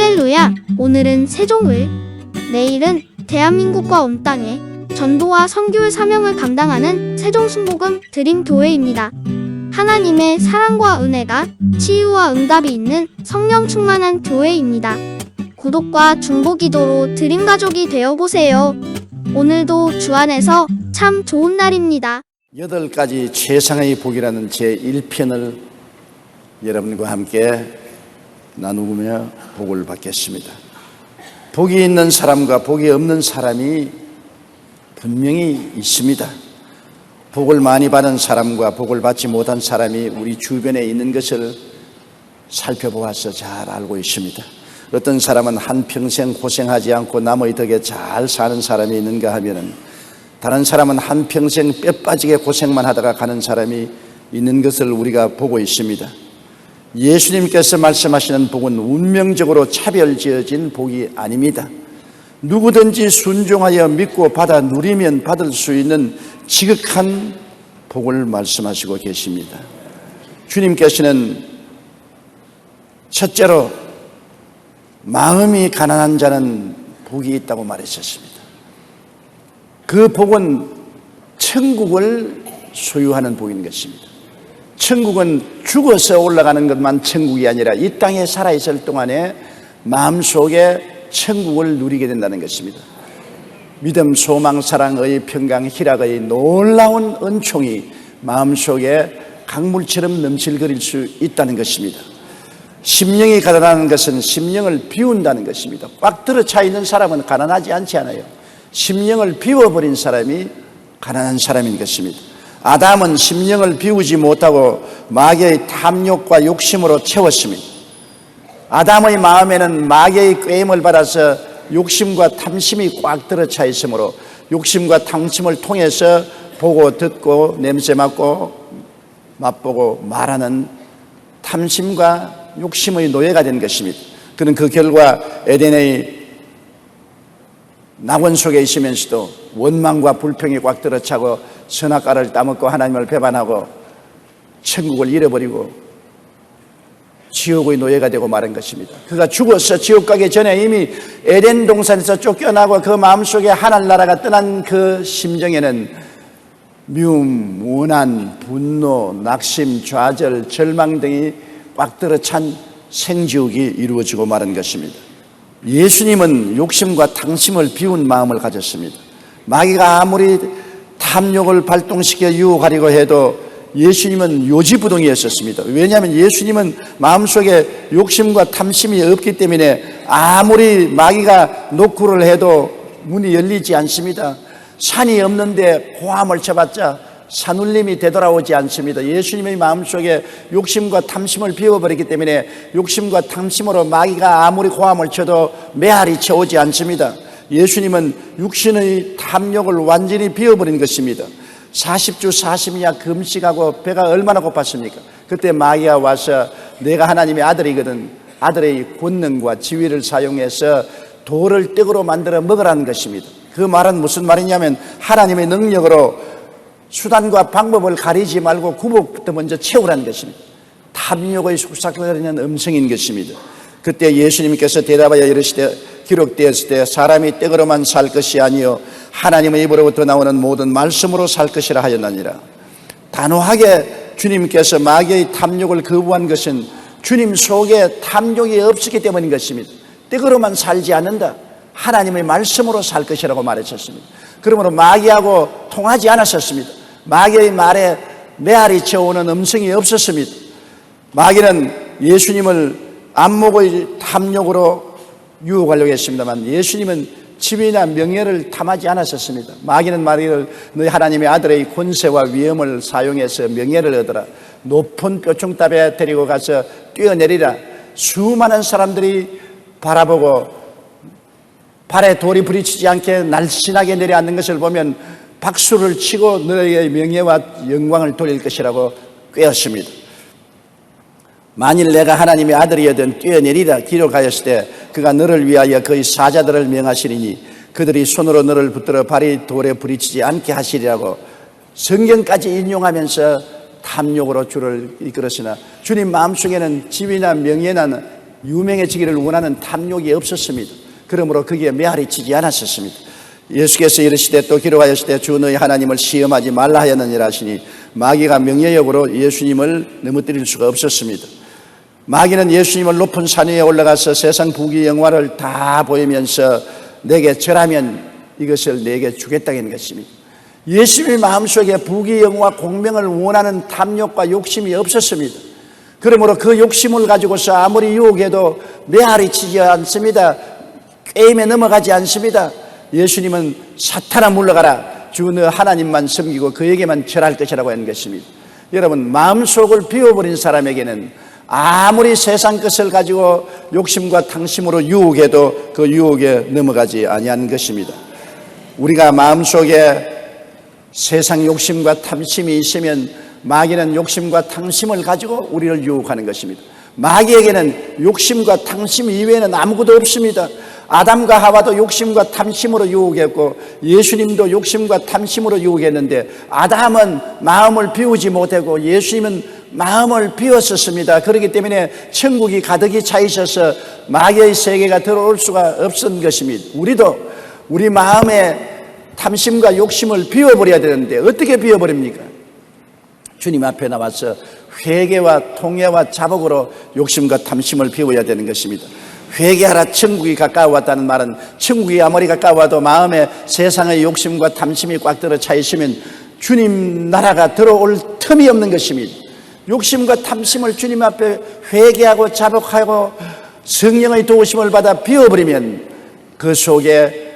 할렐루야! 오늘은 세종을, 내일은 대한민국과 온 땅에 전도와 선교의 사명을 감당하는 세종순복음 드림교회입니다. 하나님의 사랑과 은혜가 치유와 응답이 있는 성령 충만한 교회입니다. 구독과 중보기도로 드림가족이 되어보세요. 오늘도 주 안에서 참 좋은 날입니다. 8가지 최상의 복이라는 제1편을 여러분과 함께 나누며 복을 받겠습니다. 복이 있는 사람과 복이 없는 사람이 분명히 있습니다. 복을 많이 받은 사람과 복을 받지 못한 사람이 우리 주변에 있는 것을 살펴보아서 잘 알고 있습니다. 어떤 사람은 한평생 고생하지 않고 남의 덕에 잘 사는 사람이 있는가 하면은, 다른 사람은 한평생 뼈 빠지게 고생만 하다가 가는 사람이 있는 것을 우리가 보고 있습니다. 예수님께서 말씀하시는 복은 운명적으로 차별지어진 복이 아닙니다. 누구든지 순종하여 믿고 받아 누리면 받을 수 있는 지극한 복을 말씀하시고 계십니다. 주님께서는 첫째로 마음이 가난한 자는 복이 있다고 말하셨습니다. 그 복은 천국을 소유하는 복인 것입니다. 천국은 죽어서 올라가는 것만 천국이 아니라 이 땅에 살아있을 동안에 마음속에 천국을 누리게 된다는 것입니다. 믿음, 소망, 사랑의 평강, 희락의 놀라운 은총이 마음속에 강물처럼 넘실거릴 수 있다는 것입니다. 심령이 가난하는 것은 심령을 비운다는 것입니다. 꽉 들어차 있는 사람은 가난하지 않지 않아요. 심령을 비워버린 사람이 가난한 사람인 것입니다. 아담은 심령을 비우지 못하고 마귀의 탐욕과 욕심으로 채웠습니다. 아담의 마음에는 마귀의 꾀임을 받아서 욕심과 탐심이 꽉 들어차 있으므로 욕심과 탐심을 통해서 보고 듣고 냄새 맡고 맛보고 말하는 탐심과 욕심의 노예가 된 것입니다. 그는 그 결과 에덴의 낙원 속에 있으면서도 원망과 불평이 꽉 들어차고 선악과를 따먹고 하나님을 배반하고 천국을 잃어버리고 지옥의 노예가 되고 말한 것입니다. 그가 죽어서 지옥 가기 전에 이미 에덴 동산에서 쫓겨나고 그 마음속에 하늘나라가 떠난 그 심정에는 미움, 원한, 분노, 낙심, 좌절, 절망 등이 꽉 들어찬 생지옥이 이루어지고 말한 것입니다. 예수님은 욕심과 탕심을 비운 마음을 가졌습니다. 마귀가 아무리 탐욕을 발동시켜 유혹하려고 해도 예수님은 요지부동이었습니다. 왜냐하면 예수님은 마음속에 욕심과 탐심이 없기 때문에 아무리 마귀가 노크를 해도 문이 열리지 않습니다. 산이 없는데 고함을 쳐봤자 산울림이 되돌아오지 않습니다. 예수님의 마음속에 욕심과 탐심을 비워버리기 때문에 욕심과 탐심으로 마귀가 아무리 고함을 쳐도 메아리 쳐오지 않습니다. 예수님은 육신의 탐욕을 완전히 비워버린 것입니다. 40주 40야 금식하고 배가 얼마나 고팠습니까? 그때 마귀가 와서 내가 하나님의 아들이거든, 아들의 권능과 지위를 사용해서 돌을 떡으로 만들어 먹으라는 것입니다. 그 말은 무슨 말이냐면 하나님의 능력으로 수단과 방법을 가리지 말고 구복부터 먼저 채우라는 것입니다. 탐욕의 속삭거리는 음성인 것입니다. 그때 예수님께서 대답하여 이르시되 기록되었을 때 사람이 떡으로만 살 것이 아니요 하나님의 입으로부터 나오는 모든 말씀으로 살 것이라 하였느니라. 단호하게 주님께서 마귀의 탐욕을 거부한 것은 주님 속에 탐욕이 없었기 때문인 것입니다. 떡으로만 살지 않는다, 하나님의 말씀으로 살 것이라고 말했었습니다. 그러므로 마귀하고 통하지 않았었습니다. 마귀의 말에 메아리 쳐오는 음성이 없었습니다. 마귀는 예수님을 안목의 탐욕으로 유혹하려고 했습니다만 예수님은 지위나 명예를 탐하지 않았었습니다. 마귀는 말이를 너희 하나님의 아들의 권세와 위엄을 사용해서 명예를 얻어라, 높은 뾰충탑에 데리고 가서 뛰어내리라. 수많은 사람들이 바라보고 발에 돌이 부딪히지 않게 날씬하게 내려앉는 것을 보면 박수를 치고 너희의 명예와 영광을 돌릴 것이라고 꾀었습니다. 만일 내가 하나님의 아들이여든 뛰어내리라 기록하였을 때 그가 너를 위하여 그의 사자들을 명하시리니 그들이 손으로 너를 붙들어 발이 돌에 부딪히지 않게 하시리라고 성경까지 인용하면서 탐욕으로 주를 이끌었으나 주님 마음속에는 지위나 명예나 유명해지기를 원하는 탐욕이 없었습니다. 그러므로 거기에 메아리 치지 않았었습니다. 예수께서 이르시되 또 기록하였으되 주 너희 하나님을 시험하지 말라 하였느니라 하시니 마귀가 명예욕으로 예수님을 넘어뜨릴 수가 없었습니다. 마귀는 예수님을 높은 산 위에 올라가서 세상 부귀 영화를 다 보이면서 내게 절하면 이것을 내게 주겠다는 것입니다. 예수님의 마음속에 부귀 영화 공명을 원하는 탐욕과 욕심이 없었습니다. 그러므로 그 욕심을 가지고서 아무리 유혹해도 메아리 치지 않습니다. 게임에 넘어가지 않습니다. 예수님은 사탄아 물러가라. 주 너 하나님만 섬기고 그에게만 절할 것이라고 하는 것입니다. 여러분, 마음속을 비워버린 사람에게는 아무리 세상 것을 가지고 욕심과 탕심으로 유혹해도 그 유혹에 넘어가지 아니하는 것입니다. 우리가 마음속에 세상 욕심과 탐심이 있으면 마귀는 욕심과 탕심을 가지고 우리를 유혹하는 것입니다. 마귀에게는 욕심과 탕심 이외에는 아무것도 없습니다. 아담과 하와도 욕심과 탐심으로 유혹했고 예수님도 욕심과 탐심으로 유혹했는데 아담은 마음을 비우지 못하고 예수님은 마음을 비웠었습니다. 그렇기 때문에 천국이 가득히 차 있어서 마귀의 세계가 들어올 수가 없었던 것입니다. 우리도 우리 마음의 탐심과 욕심을 비워버려야 되는데 어떻게 비워버립니까? 주님 앞에 나와서 회개와 통회와 자복으로 욕심과 탐심을 비워야 되는 것입니다. 회개하라 천국이 가까워왔다는 말은 천국이 아무리 가까워도 마음에 세상의 욕심과 탐심이 꽉 들어 차 있으면 주님 나라가 들어올 틈이 없는 것입니다. 욕심과 탐심을 주님 앞에 회개하고 자복하고 성령의 도우심을 받아 비워버리면 그 속에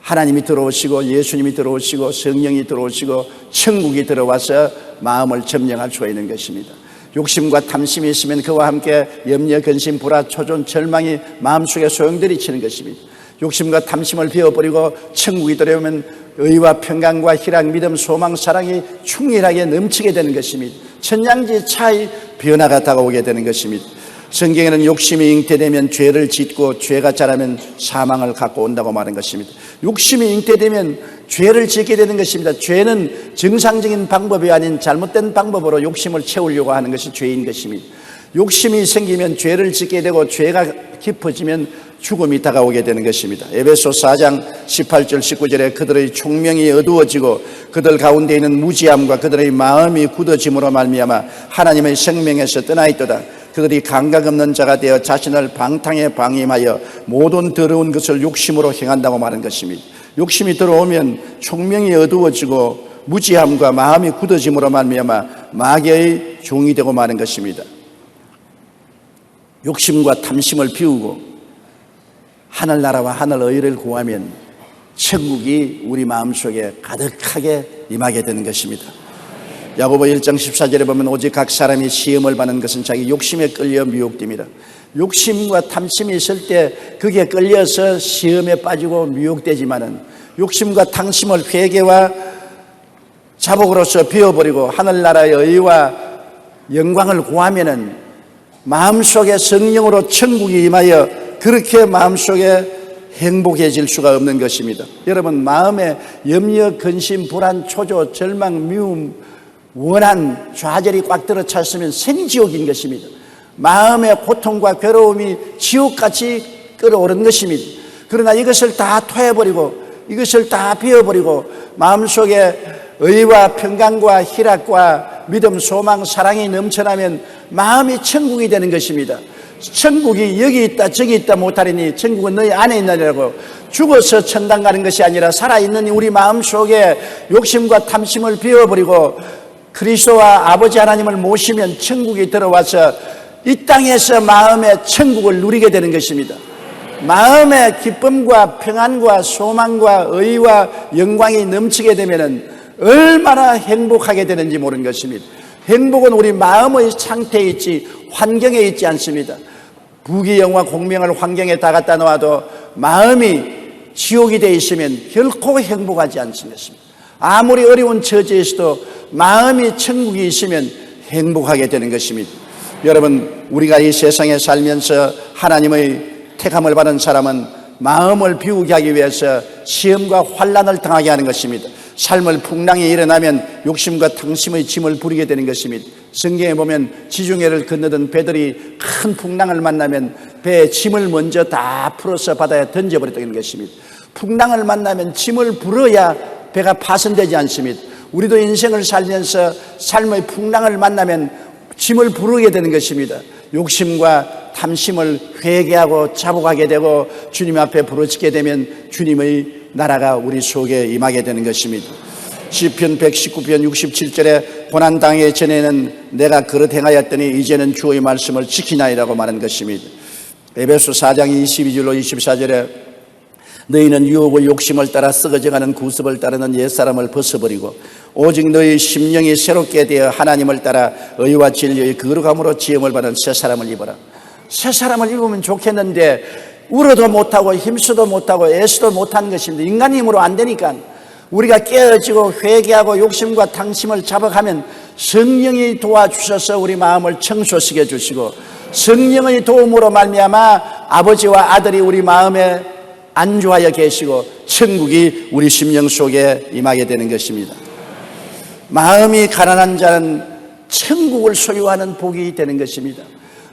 하나님이 들어오시고 예수님이 들어오시고 성령이 들어오시고 천국이 들어와서 마음을 점령할 수가 있는 것입니다. 욕심과 탐심이 있으면 그와 함께 염려, 근심, 불화, 초존, 절망이 마음속에 소용돌이치는 것입니다. 욕심과 탐심을 비워버리고 천국이 들어오면 의와 평강과 희락, 믿음, 소망, 사랑이 충실하게 넘치게 되는 것입니다. 천냥지 차이 변화가 다가오게 되는 것입니다. 성경에는 욕심이 잉태되면 죄를 짓고 죄가 자라면 사망을 갖고 온다고 말한 것입니다. 욕심이 잉태되면 죄를 짓게 되는 것입니다. 죄는 정상적인 방법이 아닌 잘못된 방법으로 욕심을 채우려고 하는 것이 죄인 것입니다. 욕심이 생기면 죄를 짓게 되고 죄가 깊어지면 죽음이 다가오게 되는 것입니다. 에베소 4장 18절 19절에 그들의 총명이 어두워지고 그들 가운데 있는 무지함과 그들의 마음이 굳어짐으로 말미암아 하나님의 생명에서 떠나 있도다. 그들이 감각 없는 자가 되어 자신을 방탕에 방임하여 모든 더러운 것을 욕심으로 행한다고 말한 것입니다. 욕심이 들어오면 총명이 어두워지고 무지함과 마음이 굳어짐으로 말미암아 마귀의 종이 되고 마는 것입니다. 욕심과 탐심을 비우고 하늘나라와 하늘의를 구하면 천국이 우리 마음속에 가득하게 임하게 되는 것입니다. 야고보 1장 14절에 보면 오직 각 사람이 시험을 받는 것은 자기 욕심에 끌려 미혹됩니다. 욕심과 탐심이 있을 때 그게 끌려서 시험에 빠지고 미혹되지만은 욕심과 탐심을 회개와 자복으로서 비워버리고 하늘나라의 의와 영광을 구하면은 마음속에 성령으로 천국이 임하여 그렇게 마음속에 행복해질 수가 없는 것입니다. 여러분, 마음에 염려, 근심, 불안, 초조, 절망, 미움, 원한, 좌절이 꽉 들어 찼으면 생지옥인 것입니다. 마음의 고통과 괴로움이 지옥같이 끌어오른 것입니다. 그러나 이것을 다 토해버리고 이것을 다 비워버리고 마음속에 의와 평강과 희락과 믿음, 소망, 사랑이 넘쳐나면 마음이 천국이 되는 것입니다. 천국이 여기 있다 저기 있다 못하리니 천국은 너희 안에 있느니라고. 죽어서 천당 가는 것이 아니라 살아있는 우리 마음속에 욕심과 탐심을 비워버리고 그리스도와 아버지 하나님을 모시면 천국이 들어와서 이 땅에서 마음의 천국을 누리게 되는 것입니다. 마음의 기쁨과 평안과 소망과 의와 영광이 넘치게 되면 얼마나 행복하게 되는지 모르는 것입니다. 행복은 우리 마음의 상태에 있지 환경에 있지 않습니다. 부귀영화 공명을 환경에 다 갖다 놓아도 마음이 지옥이 되어 있으면 결코 행복하지 않습니다. 아무리 어려운 처지에서도 마음이 천국이 있으면 행복하게 되는 것입니다. 여러분, 우리가 이 세상에 살면서 하나님의 택함을 받은 사람은 마음을 비우게 하기 위해서 시험과 환난을 당하게 하는 것입니다. 삶을 풍랑이 일어나면 욕심과 탕심의 짐을 부리게 되는 것입니다. 성경에 보면 지중해를 건너던 배들이 큰 풍랑을 만나면 배에 짐을 먼저 다 풀어서 바다에 던져버렸다는 것입니다. 풍랑을 만나면 짐을 불어야 배가 파손되지 않습니다. 우리도 인생을 살면서 삶의 풍랑을 만나면 짐을 부르게 되는 것입니다. 욕심과 탐심을 회개하고 자복하게 되고 주님 앞에 부르짖게 되면 주님의 나라가 우리 속에 임하게 되는 것입니다. 시편 119편 67절에 고난당하기 전에는 내가 그릇 행하였더니 이제는 주의 말씀을 지키나이라고 말한 것입니다. 에베소 4장 22절로 24절에 너희는 유혹의 욕심을 따라 썩어져가는 구습을 따르는 옛사람을 벗어버리고 오직 너희 심령이 새롭게 되어 하나님을 따라 의와 진리의 거룩함으로 지음을 받은 새 사람을 입어라. 새 사람을 입으면 좋겠는데 울어도 못하고 힘써도 못하고 애써도 못하는 것입니다. 인간의 힘으로 안 되니까 우리가 깨어지고 회개하고 욕심과 탕심을 자복하면 성령이 도와주셔서 우리 마음을 청소시켜 주시고 성령의 도움으로 말미암아 아버지와 아들이 우리 마음에 안주하여 계시고 천국이 우리 심령 속에 임하게 되는 것입니다. 마음이 가난한 자는 천국을 소유하는 복이 되는 것입니다.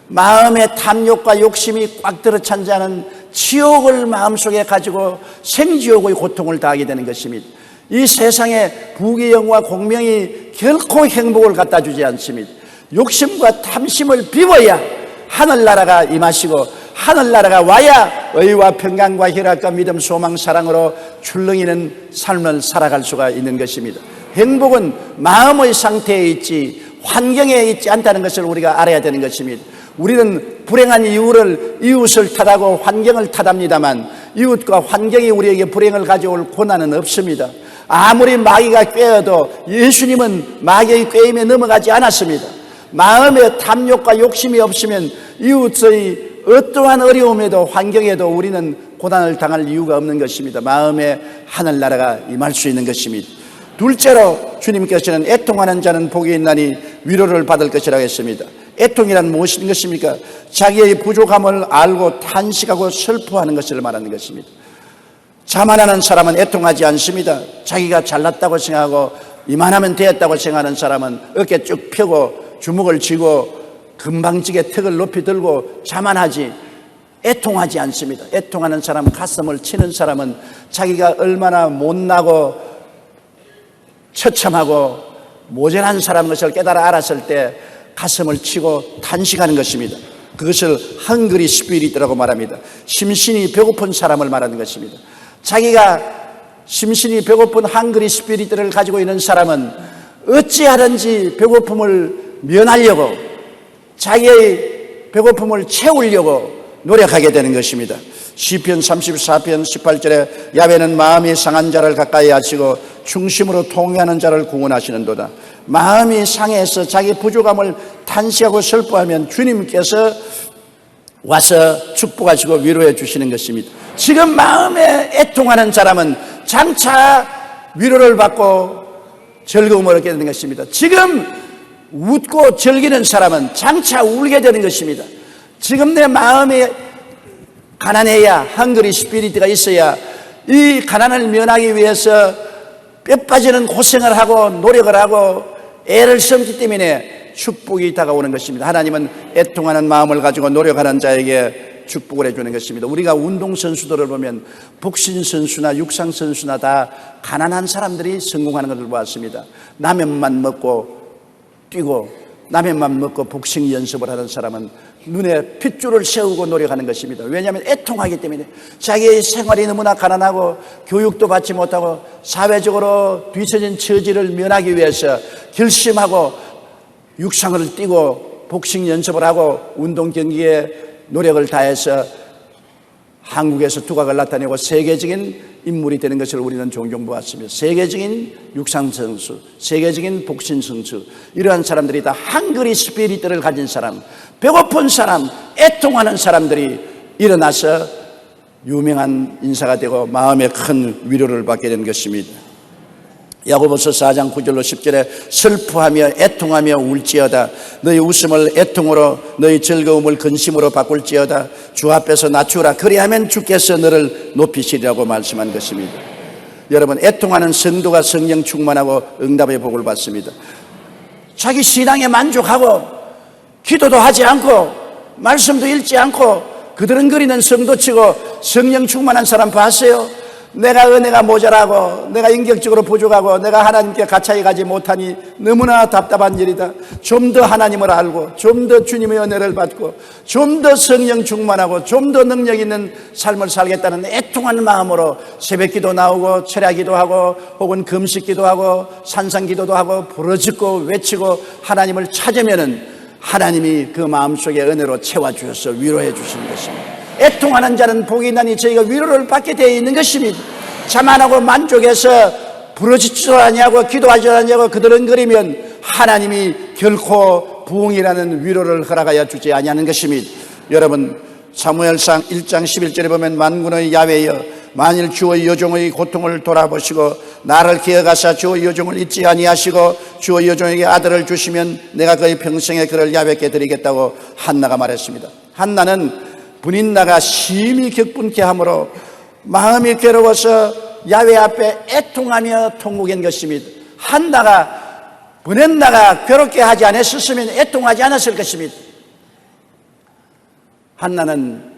마음의 탐욕과 욕심이 꽉 들어찬 자는 지옥을 마음속에 가지고 생지옥의 고통을 당하게 되는 것입니다. 이 세상에 부귀영화 공명이 결코 행복을 갖다 주지 않습니다. 욕심과 탐심을 비워야 하늘나라가 임하시고 하늘나라가 와야 의와 평강과 희락과 믿음, 소망, 사랑으로 출렁이는 삶을 살아갈 수가 있는 것입니다. 행복은 마음의 상태에 있지 환경에 있지 않다는 것을 우리가 알아야 되는 것입니다. 우리는 불행한 이웃을 탓하고 환경을 탓합니다만 이웃과 환경이 우리에게 불행을 가져올 고난은 없습니다. 아무리 마귀가 꾀어도 예수님은 마귀의 꾀임에 넘어가지 않았습니다. 마음에 탐욕과 욕심이 없으면 이웃의 어떠한 어려움에도 환경에도 우리는 고난을 당할 이유가 없는 것입니다. 마음에 하늘나라가 임할 수 있는 것입니다. 둘째로 주님께서는 애통하는 자는 복이 있나니 위로를 받을 것이라고 했습니다. 애통이란 무엇인 것입니까? 자기의 부족함을 알고 탄식하고 슬퍼하는 것을 말하는 것입니다. 자만하는 사람은 애통하지 않습니다. 자기가 잘났다고 생각하고 이만하면 되었다고 생각하는 사람은 어깨 쭉 펴고 주먹을 쥐고 금방지게 턱을 높이 들고 자만하지 애통하지 않습니다. 애통하는 사람, 가슴을 치는 사람은 자기가 얼마나 못나고 처참하고 모자란 사람인 것을 깨달아 알았을 때 가슴을 치고 탄식하는 것입니다. 그것을 헝그리 스피릿이라고 말합니다. 심신이 배고픈 사람을 말하는 것입니다. 자기가 심신이 배고픈 헝그리 스피릿을 가지고 있는 사람은 어찌하든지 배고픔을 면하려고 자기의 배고픔을 채우려고 노력하게 되는 것입니다. 시편 34편 18절에 야훼는 마음이 상한 자를 가까이 하시고 중심으로 통회하는 자를 구원하시는도다. 마음이 상해서 자기 부족함을 탄식하고 슬퍼하면 주님께서 와서 축복하시고 위로해 주시는 것입니다. 지금 마음에 애통하는 사람은 장차 위로를 받고 즐거움을 얻게 되는 것입니다. 지금 웃고 즐기는 사람은 장차 울게 되는 것입니다. 지금 내 마음이 가난해야 헝그리 스피릿가 있어야 이 가난을 면하기 위해서 뼈 빠지는 고생을 하고 노력을 하고 애를 썼기 때문에 축복이 다가오는 것입니다. 하나님은 애통하는 마음을 가지고 노력하는 자에게 축복을 해주는 것입니다. 우리가 운동선수들을 보면 복싱선수나 육상선수나 다 가난한 사람들이 성공하는 것을 보았습니다. 라면만 먹고 뛰고 라면만 먹고 복싱 연습을 하는 사람은 눈에 핏줄을 세우고 노력하는 것입니다. 왜냐하면 애통하기 때문에 자기의 생활이 너무나 가난하고 교육도 받지 못하고 사회적으로 뒤처진 처지를 면하기 위해서 결심하고 육상을 뛰고 복싱 연습을 하고 운동 경기에 노력을 다해서 한국에서 두각을 나타내고 세계적인 인물이 되는 것을 우리는 종종 보았습니다. 세계적인 육상선수, 세계적인 복싱선수, 이러한 사람들이 다 헝그리 스피릿을 가진 사람, 배고픈 사람, 애통하는 사람들이 일어나서 유명한 인사가 되고 마음에 큰 위로를 받게 된 것입니다. 야고보서 4장 9절로 10절에 슬퍼하며 애통하며 울지어다. 너희 웃음을 애통으로 너희 즐거움을 근심으로 바꿀지어다. 주 앞에서 낮추라. 그리하면 주께서 너를 높이시리라고 말씀한 것입니다. 여러분, 애통하는 성도가 성령 충만하고 응답의 복을 받습니다. 자기 신앙에 만족하고 기도도 하지 않고 말씀도 읽지 않고 그드렁거리는 성도치고 성령 충만한 사람 봤어요? 내가 은혜가 모자라고, 내가 인격적으로 부족하고, 내가 하나님께 가까이 가지 못하니 너무나 답답한 일이다. 좀 더 하나님을 알고, 좀 더 주님의 은혜를 받고, 좀 더 성령 충만하고, 좀 더 능력 있는 삶을 살겠다는 애통하는 마음으로 새벽기도 나오고, 철야기도 하고, 혹은 금식기도 하고, 산상기도도 하고, 부르짖고 외치고 하나님을 찾으면은 하나님이 그 마음속에 은혜로 채워주셔서 위로해 주시는 것입니다. 애통하는 자는 복이 있나니 저희가 위로를 받게 되어 있는 것입니다. 자만하고 만족해서 부르짖지도 아니하고 기도하지도 아니하고 그드렁거리면 하나님이 결코 부흥이라는 위로를 허락하여 주지 아니하는 것입니다. 여러분, 사무엘상 1장 11절에 보면 만군의 야훼여 만일 주의 여종의 고통을 돌아보시고 나를 기억하사 주의 여종을 잊지 아니하시고 주의 여종에게 아들을 주시면 내가 그의 평생에 그를 야곱께 드리겠다고 한나가 말했습니다. 한나는 분인나가 심히 격분케 함으로 마음이 괴로워서 야훼 앞에 애통하며 통곡한 것입니다. 한나가 분인나가 괴롭게 하지 않았으면 애통하지 않았을 것입니다. 한나는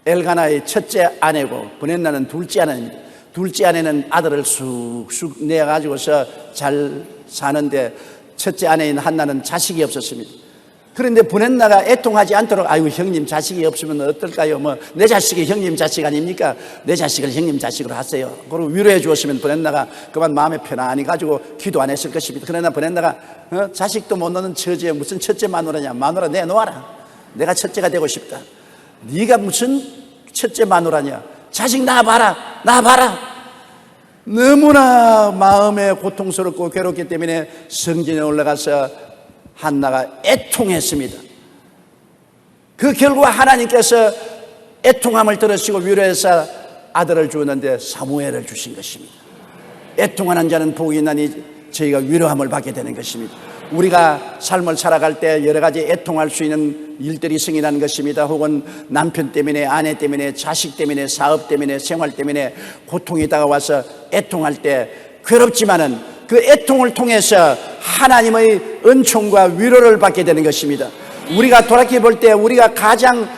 엘가나의 첫째 아내고 분인나는 둘째 아내입니다. 둘째 아내는 아들을 쑥쑥 내가지고서 잘 사는데 첫째 아내인 한나는 자식이 없었습니다. 그런데 분인나가 애통하지 않도록 아이고 형님 자식이 없으면 어떨까요? 뭐 내 자식이 형님 자식 아닙니까? 내 자식을 형님 자식으로 하세요. 그리고 위로해 주었으면 분인나가 그만 마음에 편안히 가지고 기도 안 했을 것입니다. 그러나 분인나가 자식도 못 낳는 처지에 무슨 첫째 마누라냐? 마누라 내놓아라. 내가 첫째가 되고 싶다. 네가 무슨 첫째 마누라냐? 자식 낳아봐라. 낳아봐라. 너무나 마음에 고통스럽고 괴롭기 때문에 성전에 올라가서 한나가 애통했습니다. 그 결과 하나님께서 애통함을 들으시고 위로해서 아들을 주었는데 사무엘을 주신 것입니다. 애통하는 자는 복이 있나니 저희가 위로함을 받게 되는 것입니다. 우리가 삶을 살아갈 때 여러 가지 애통할 수 있는 일들이 생기는 것입니다. 혹은 남편 때문에, 아내 때문에, 자식 때문에, 사업 때문에, 생활 때문에 고통이 다가와서 애통할 때 괴롭지만은 그 애통을 통해서 하나님의 은총과 위로를 받게 되는 것입니다. 우리가 돌이켜볼 때 우리가 가장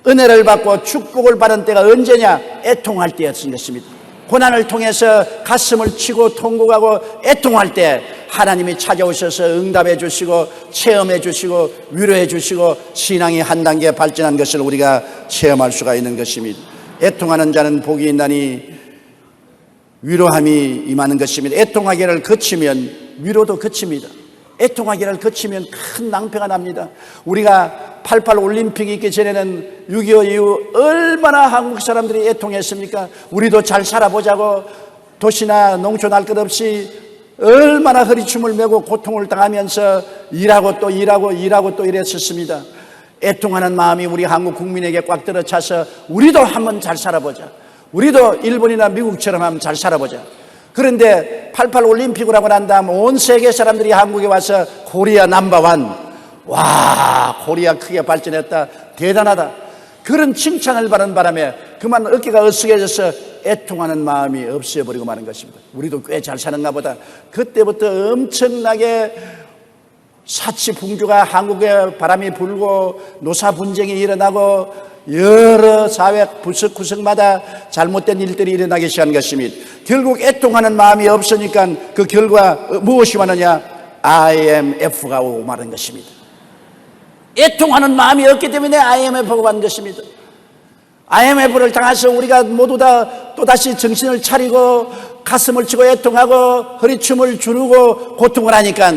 은혜를 받고 축복을 받은 때가 언제냐? 애통할 때였던 것입니다. 고난을 통해서 가슴을 치고 통곡하고 애통할 때 하나님이 찾아오셔서 응답해 주시고 체험해 주시고 위로해 주시고 신앙이 한 단계 발전한 것을 우리가 체험할 수가 있는 것입니다. 애통하는 자는 복이 있나니 위로함이 임하는 것입니다. 애통하기를 거치면 위로도 거칩니다. 애통하기를 거치면 큰 낭패가 납니다. 우리가 88 올림픽이 있기 전에는 6.25 이후 얼마나 한국 사람들이 애통했습니까? 우리도 잘 살아보자고 도시나 농촌 할 것 없이 얼마나 허리춤을 메고 고통을 당하면서 일하고 또 이랬었습니다. 애통하는 마음이 우리 한국 국민에게 꽉 들어차서 우리도 한번 잘 살아보자. 우리도 일본이나 미국처럼 한번 잘 살아보자. 그런데 88 올림픽을 하고 난 다음 온 세계 사람들이 한국에 와서 코리아 넘버원, 와 코리아 크게 발전했다, 대단하다, 그런 칭찬을 받는 바람에 그만 어깨가 으쓱해져서 애통하는 마음이 없어버리고 마는 것입니다. 우리도 꽤 잘 사는가 보다. 그때부터 엄청나게 사치풍조가 한국에 바람이 불고 노사 분쟁이 일어나고 여러 사회 구석구석마다 잘못된 일들이 일어나기 시작한 것입니다. 결국 애통하는 마음이 없으니까 그 결과 무엇이 왔느냐? IMF가 오고 마는 것입니다. 애통하는 마음이 없기 때문에 IMF가 왔는 것입니다. IMF를 당해서 우리가 모두 다 또다시 정신을 차리고 가슴을 치고 애통하고 허리춤을 주르고 고통을 하니까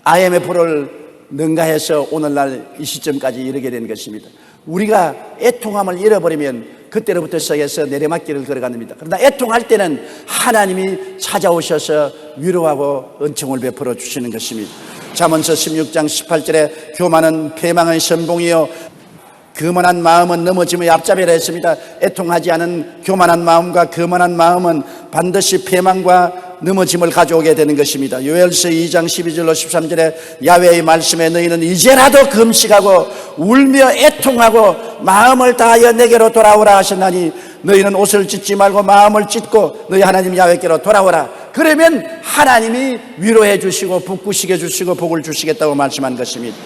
IMF를 능가해서 오늘날 이 시점까지 이르게 된 것입니다. 우리가 애통함을 잃어버리면 그때로부터 시작해서 내리막길을 걸어갑니다. 그러나 애통할 때는 하나님이 찾아오셔서 위로하고 은총을 베풀어 주시는 것입니다. 잠언서 16장 18절에 교만은 패망의 선봉이요 교만한 마음은 넘어짐의 앞잡이라 했습니다. 애통하지 않은 교만한 마음과 교만한 마음은 반드시 패망과 넘어짐을 가져오게 되는 것입니다. 요엘서 2장 12절로 13절에 야훼의 말씀에 너희는 이제라도 금식하고 울며 애통하고 마음을 다하여 내게로 돌아오라 하셨나니 너희는 옷을 찢지 말고 마음을 찢고 너희 하나님 야훼께로 돌아오라. 그러면 하나님이 위로해 주시고 북구시게 주시고 복을 주시겠다고 말씀한 것입니다.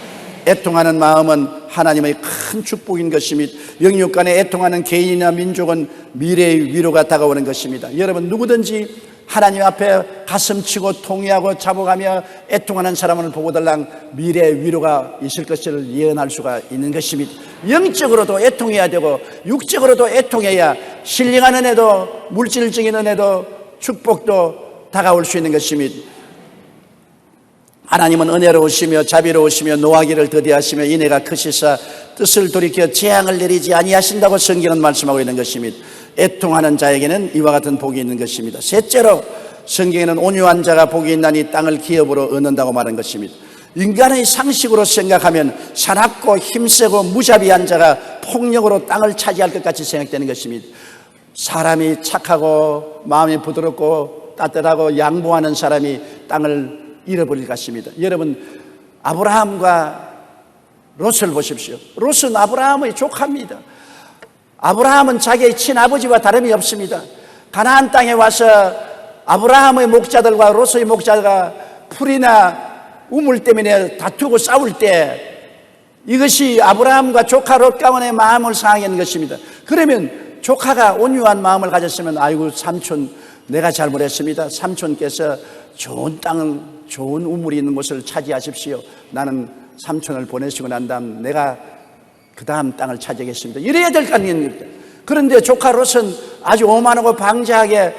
애통하는 마음은 하나님의 큰 축복인 것입니다. 영육 간에 애통하는 개인이나 민족은 미래의 위로가 다가오는 것입니다. 여러분, 누구든지 하나님 앞에 가슴치고 통회하고 자복하며 애통하는 사람을 보고달랑 미래의 위로가 있을 것을 예언할 수가 있는 것입니다. 영적으로도 애통해야 되고 육적으로도 애통해야 신령한 은혜도 물질적인 은혜도 축복도 다가올 수 있는 것입니다. 하나님은 은혜로우시며 자비로우시며 노하기를 더디하시며 인애가 크시사 뜻을 돌이켜 재앙을 내리지 아니하신다고 성경은 말씀하고 있는 것입니다. 애통하는 자에게는 이와 같은 복이 있는 것입니다. 셋째로 성경에는 온유한 자가 복이 있나니 땅을 기업으로 얻는다고 말한 것입니다. 인간의 상식으로 생각하면 사납고 힘세고 무자비한 자가 폭력으로 땅을 차지할 것 같이 생각되는 것입니다. 사람이 착하고 마음이 부드럽고 따뜻하고 양보하는 사람이 땅을 잃어버릴 것입니다. 여러분, 아브라함과 롯을 보십시오. 롯은 아브라함의 조카입니다. 아브라함은 자기의 친아버지와 다름이 없습니다. 가나안 땅에 와서 아브라함의 목자들과 롯의 목자가 풀이나 우물 때문에 다투고 싸울 때 이것이 아브라함과 조카 롯 가운의 마음을 상하게 하는 것입니다. 그러면 조카가 온유한 마음을 가졌으면 아이고 삼촌 내가 잘못했습니다. 삼촌께서 좋은 땅을 좋은 우물이 있는 곳을 차지하십시오. 나는 삼촌을 보내시고 난 다음 내가 그 다음 땅을 차지하겠습니다. 이래야 될 거 아닙니까? 그런데 조카 롯은 아주 오만하고 방자하게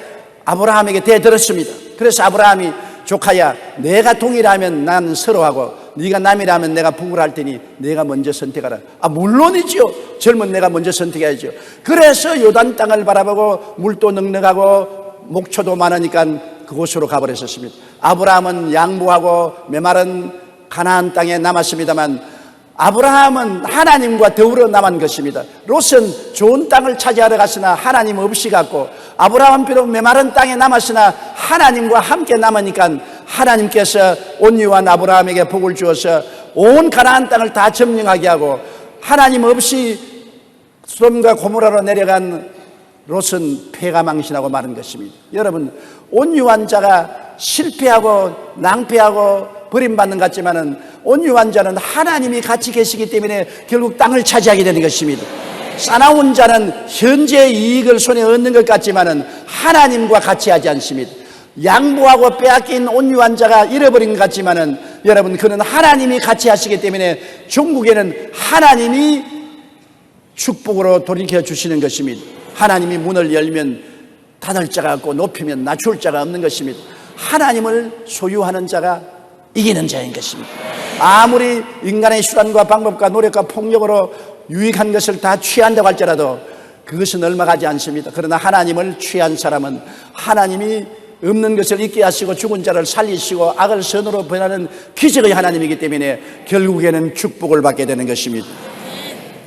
아브라함에게 대들었습니다. 그래서 아브라함이 조카야, 내가 동일하면 나는 서로하고 네가 남이라면 내가 북을 할 테니 내가 먼저 선택하라. 물론이죠. 젊은 내가 먼저 선택해야죠. 그래서 요단 땅을 바라보고 물도 넉넉하고 목초도 많으니까 그곳으로 가버렸었습니다. 아브라함은 양보하고 메마른 가나안 땅에 남았습니다만 아브라함은 하나님과 더불어 남은 것입니다. 롯은 좋은 땅을 차지하러 갔으나 하나님 없이 갔고 아브라함은 비록 메마른 땅에 남았으나 하나님과 함께 남으니까 하나님께서 온유한 아브라함에게 복을 주어서 온 가나안 땅을 다 점령하게 하고 하나님 없이 소돔과 고모라로 내려간 롯은 패가 망신하고 마는 것입니다. 여러분, 온유한 자가 실패하고 낭패하고 버림받는 것 같지만은 온유한 자는 하나님이 같이 계시기 때문에 결국 땅을 차지하게 되는 것입니다. 싸나운 자는 현재의 이익을 손에 얻는 것 같지만은 하나님과 같이 하지 않습니다. 양보하고 빼앗긴 온유한 자가 잃어버린 것 같지만은 여러분, 그는 하나님이 같이 하시기 때문에 종국에는 하나님이 축복으로 돌이켜 주시는 것입니다. 하나님이 문을 열면 닫을 자가 없고 높이면 낮출 자가 없는 것입니다. 하나님을 소유하는 자가 이기는 자인 것입니다. 아무리 인간의 수단과 방법과 노력과 폭력으로 유익한 것을 다 취한다고 할지라도 그것은 얼마 가지 않습니다. 그러나 하나님을 취한 사람은 하나님이 없는 것을 있게 하시고 죽은 자를 살리시고 악을 선으로 변하는 기적의 하나님이기 때문에 결국에는 축복을 받게 되는 것입니다.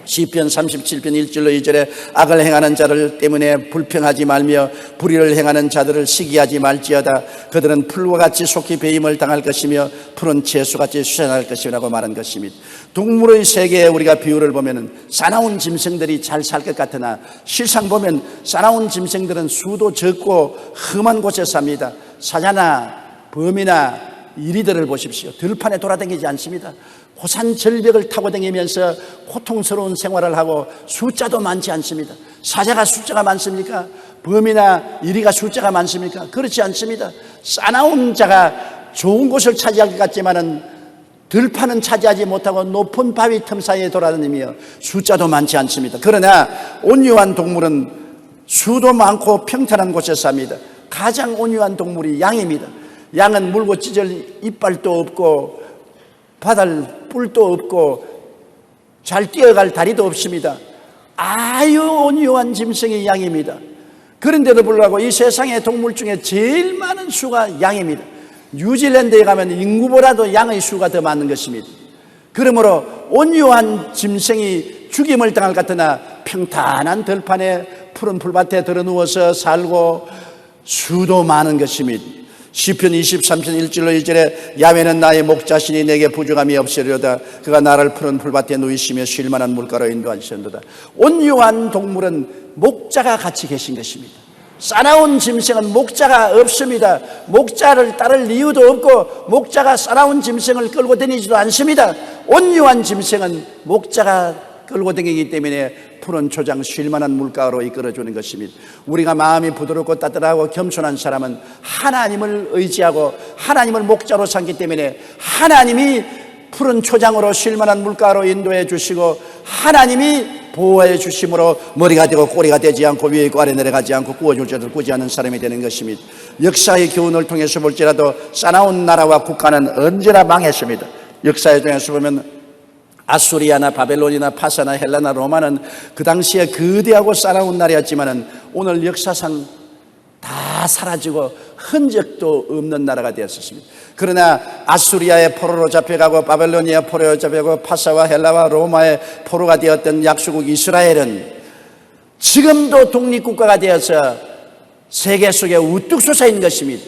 시편 37편 1절로 2절에 악을 행하는 자들 때문에 불평하지 말며 불의를 행하는 자들을 시기하지 말지어다. 그들은 풀과 같이 속히 배임을 당할 것이며 푸른 채소같이 수산할 것이라고 말한 것입니다. 동물의 세계에 우리가 비유를 보면 사나운 짐승들이 잘 살 것 같으나 실상 보면 사나운 짐승들은 수도 적고 험한 곳에 삽니다. 사자나 범이나 이리들을 보십시오. 들판에 돌아다니지 않습니다. 고산 절벽을 타고 다니면서 고통스러운 생활을 하고 숫자도 많지 않습니다. 사자가 숫자가 많습니까? 범이나 이리가 숫자가 많습니까? 그렇지 않습니다. 싸나운 자가 좋은 곳을 차지할 것 같지만은 들판은 차지하지 못하고 높은 바위 틈 사이에 돌아다니며 숫자도 많지 않습니다. 그러나 온유한 동물은 수도 많고 평탄한 곳에 삽니다. 가장 온유한 동물이 양입니다. 양은 물고 찢을 이빨도 없고 바달 뿔도 없고 잘 뛰어갈 다리도 없습니다. 아유 온유한 짐승이 양입니다. 그런데도 불구하고 이 세상의 동물 중에 제일 많은 수가 양입니다. 뉴질랜드에 가면 인구보다도 양의 수가 더 많은 것입니다. 그러므로 온유한 짐승이 죽임을 당할 것 같으나 평탄한 들판에 푸른 풀밭에 들어누워서 살고 수도 많은 것입니다. 시편 23편 1절로 2절에 야훼는 나의 목자시니 내게 부족함이 없으리로다. 그가 나를 푸른 풀밭에 누이시며 쉴만한 물가로 인도하시는도다. 온유한 동물은 목자가 같이 계신 것입니다. 싸나운 짐승은 목자가 없습니다. 목자를 따를 이유도 없고 목자가 싸나운 짐승을 끌고 다니지도 않습니다. 온유한 짐승은 목자가 끌고 다니기 때문에 푸른 초장 쉴만한 물가로 이끌어주는 것입니다. 우리가 마음이 부드럽고 따뜻하고 겸손한 사람은 하나님을 의지하고 하나님을 목자로 삼기 때문에 하나님이 푸른 초장으로 쉴만한 물가로 인도해 주시고 하나님이 보호해 주심으로 머리가 되고 꼬리가 되지 않고 위에 있고 아래 내려가지 않고 구워줄 자들 꾸지 않는 사람이 되는 것입니다. 역사의 교훈을 통해서 볼지라도 싸나운 나라와 국가는 언제나 망했습니다. 역사에 통해서 보면 아수리아나 바벨론이나 파사나 헬라나 로마는 그 당시에 거대하고 싸나운 나라였지만은 오늘 역사상 다 사라지고 흔적도 없는 나라가 되었습니다. 그러나 아수리아의 포로로 잡혀가고 바벨로니아 포로로 잡혀가고 파사와 헬라와 로마의 포로가 되었던 약소국 이스라엘은 지금도 독립국가가 되어서 세계 속에 우뚝 솟아 있는 것입니다.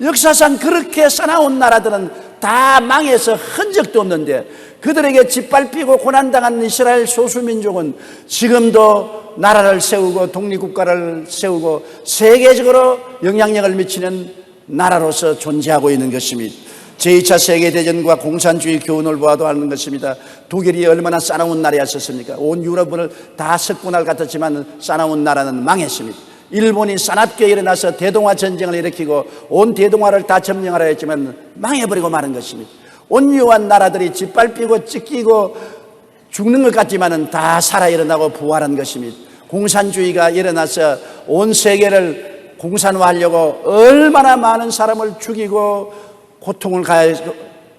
역사상 그렇게 싸나운 나라들은 다 망해서 흔적도 없는데 그들에게 짓밟히고 고난당한 이스라엘 소수민족은 지금도 나라를 세우고 독립국가를 세우고 세계적으로 영향력을 미치는 나라로서 존재하고 있는 것입니다. 제2차 세계대전과 공산주의 교훈을 보아도 아는 것입니다. 독일이 얼마나 싸나운 나라였었습니까? 온 유럽을 다 석군할 같았지만 싸나운 나라는 망했습니다. 일본이 싸납게 일어나서 대동아 전쟁을 일으키고 온 대동아를 다 점령하려 했지만 망해버리고 마는 것입니다. 온유한 나라들이 짓밟히고 찢기고 죽는 것 같지만은 다 살아 일어나고 부활한 것입니다. 공산주의가 일어나서 온 세계를 공산화하려고 얼마나 많은 사람을 죽이고 고통을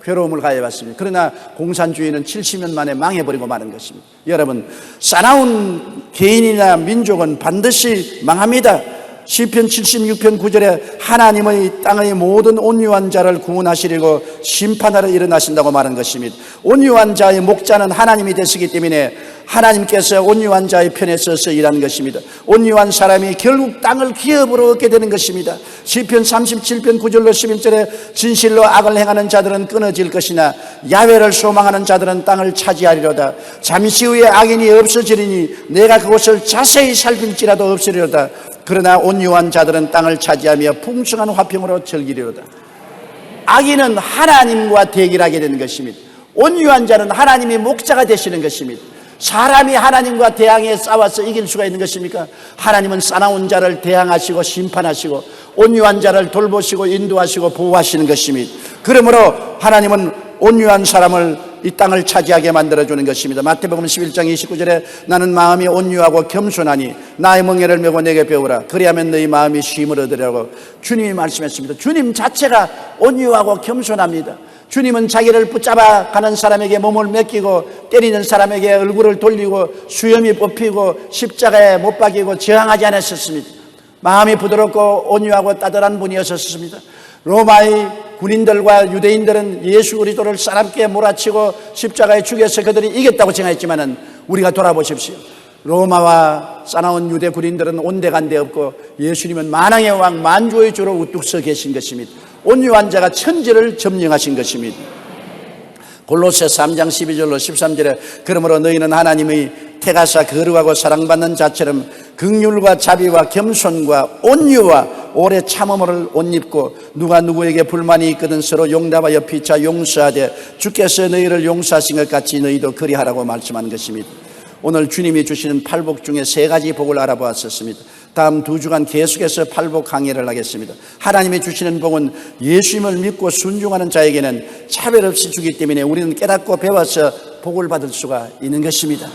괴로움을 가해왔습니다. 그러나 공산주의는 70년 만에 망해버리고 마는 것입니다. 여러분, 싸나운 개인이나 민족은 반드시 망합니다. 시편 76편 9절에 하나님의 땅의 모든 온유한 자를 구원하시려고 심판하러 일어나신다고 말한 것입니다. 온유한 자의 목자는 하나님이 되시기 때문에 하나님께서 온유한 자의 편에 서서 일하는 것입니다. 온유한 사람이 결국 땅을 기업으로 얻게 되는 것입니다. 시편 37편 9절로 11절에 진실로 악을 행하는 자들은 끊어질 것이나 야훼를 소망하는 자들은 땅을 차지하리로다. 잠시 후에 악인이 없어지리니 내가 그곳을 자세히 살필지라도 없으리로다. 그러나 온유한 자들은 땅을 차지하며 풍성한 화평으로 즐기리로다. 악인은 하나님과 대결하게 되는 것입니다. 온유한 자는 하나님이 목자가 되시는 것입니다. 사람이 하나님과 대항해 싸워서 이길 수가 있는 것입니까? 하나님은 싸나운 자를 대항하시고 심판하시고 온유한 자를 돌보시고 인도하시고 보호하시는 것입니다. 그러므로 하나님은 온유한 사람을 이 땅을 차지하게 만들어주는 것입니다. 마태복음 11장 29절에 나는 마음이 온유하고 겸손하니 나의 멍에를 메고 내게 배우라. 그리하면 너희 마음이 쉼을 얻으리라고 주님이 말씀했습니다. 주님 자체가 온유하고 겸손합니다. 주님은 자기를 붙잡아 가는 사람에게 몸을 맡기고 때리는 사람에게 얼굴을 돌리고 수염이 뽑히고 십자가에 못 박이고 저항하지 않았었습니다. 마음이 부드럽고 온유하고 따뜻한 분이었었습니다. 로마의 군인들과 유대인들은 예수 그리스도를 싸납게 몰아치고 십자가에 죽여서 그들이 이겼다고 생각했지만은 우리가 돌아보십시오. 로마와 싸나운 유대 군인들은 온데간데 없고 예수님은 만왕의 왕 만주의 주로 우뚝 서 계신 것입니다. 온유한 자가 천지를 점령하신 것입니다. 골로새 3장 12절로 13절에 그러므로 너희는 하나님의 택하사 거룩하고 사랑받는 자처럼 긍휼과 자비와 겸손과 온유와 오래 참음을 옷 입고 누가 누구에게 불만이 있거든 서로 용납하여 피차 용서하되 주께서 너희를 용서하신 것 같이 너희도 그리하라고 말씀하는 것입니다. 오늘 주님이 주시는 팔복 중에 3가지 복을 알아보았습니다. 다음 2주간 계속해서 팔복 강의를 하겠습니다. 하나님이 주시는 복은 예수님을 믿고 순종하는 자에게는 차별 없이 주기 때문에 우리는 깨닫고 배워서 복을 받을 수가 있는 것입니다.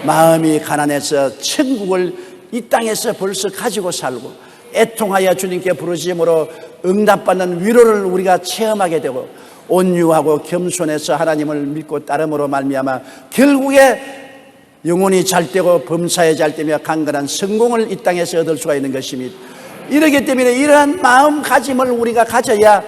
마음이 가난해서 천국을 이 땅에서 벌써 가지고 살고 애통하여 주님께 부르심으로 응답받는 위로를 우리가 체험하게 되고 온유하고 겸손해서 하나님을 믿고 따름으로 말미암아 결국에 영혼이 잘되고 범사에 잘되며 강건한 성공을 이 땅에서 얻을 수가 있는 것입니다. 이러기 때문에 이러한 마음가짐을 우리가 가져야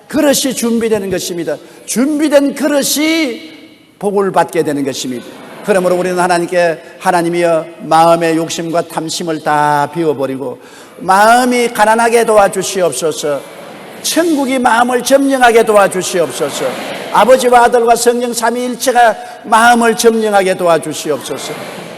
그릇이 준비되는 것입니다. 준비된 그릇이 복을 받게 되는 것입니다. 그러므로 우리는 하나님께 하나님이여 마음의 욕심과 탐심을 다 비워버리고 마음이 가난하게 도와주시옵소서. 천국이 마음을 점령하게 도와주시옵소서. 아버지와 아들과 성령 삼위일체가 마음을 점령하게 도와주시옵소서.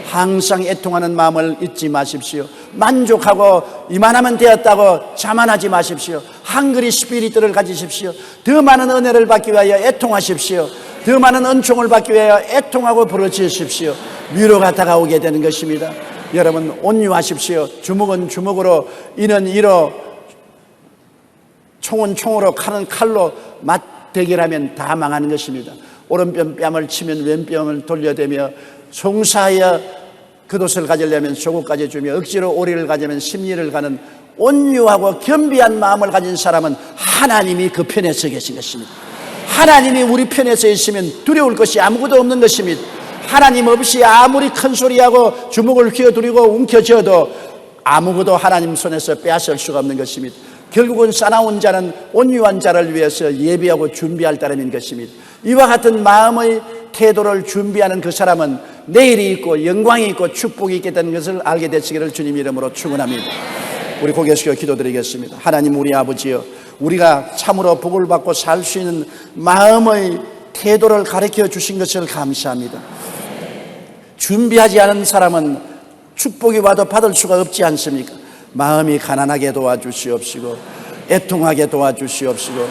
항상 애통하는 마음을 잊지 마십시오. 만족하고 이만하면 되었다고 자만하지 마십시오. 헝그리 스피리트를 가지십시오. 더 많은 은혜를 받기 위하여 애통하십시오. 더 많은 은총을 받기 위하여 애통하고 부르짖으십시오. 위로가 다가오게 되는 것입니다. 여러분, 온유하십시오. 주먹은 주먹으로, 이는 이로, 총은 총으로, 칼은 칼로 맞대결하면 다 망하는 것입니다. 오른편 뺨을 치면 왼뺨을 돌려대며, 송사하여 그것을 가지려면 조국까지 주며, 억지로 오리를 가지면 심리를 가는 온유하고 겸비한 마음을 가진 사람은 하나님이 그 편에 서 계신 것입니다. 하나님이 우리 편에 서 있으면 두려울 것이 아무것도 없는 것입니다. 하나님 없이 아무리 큰 소리하고 주먹을 휘어두리고 움켜쥐어도 아무것도 하나님 손에서 빼앗을 수가 없는 것입니다. 결국은 싸나운 자는 온유한 자를 위해서 예비하고 준비할 따름인 것입니다. 이와 같은 마음의 태도를 준비하는 그 사람은 내일이 있고 영광이 있고 축복이 있게 되는 것을 알게 되시기를 주님 이름으로 축원합니다. 우리 고개 숙여 기도드리겠습니다. 하나님, 우리 아버지여, 우리가 참으로 복을 받고 살 수 있는 마음의 태도를 가르쳐 주신 것을 감사합니다. 준비하지 않은 사람은 축복이 와도 받을 수가 없지 않습니까? 마음이 가난하게 도와주시옵시고, 애통하게 도와주시옵시고,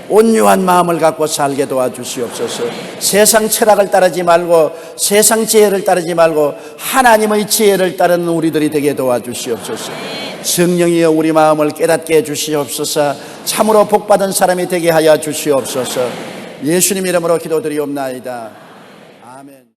온유한 마음을 갖고 살게 도와주시옵소서. 세상 철학을 따르지 말고, 세상 지혜를 따르지 말고 하나님의 지혜를 따르는 우리들이 되게 도와주시옵소서. 성령이여, 우리 마음을 깨닫게 해주시옵소서. 참으로 복받은 사람이 되게 하여 주시옵소서. 예수님 이름으로 기도드리옵나이다.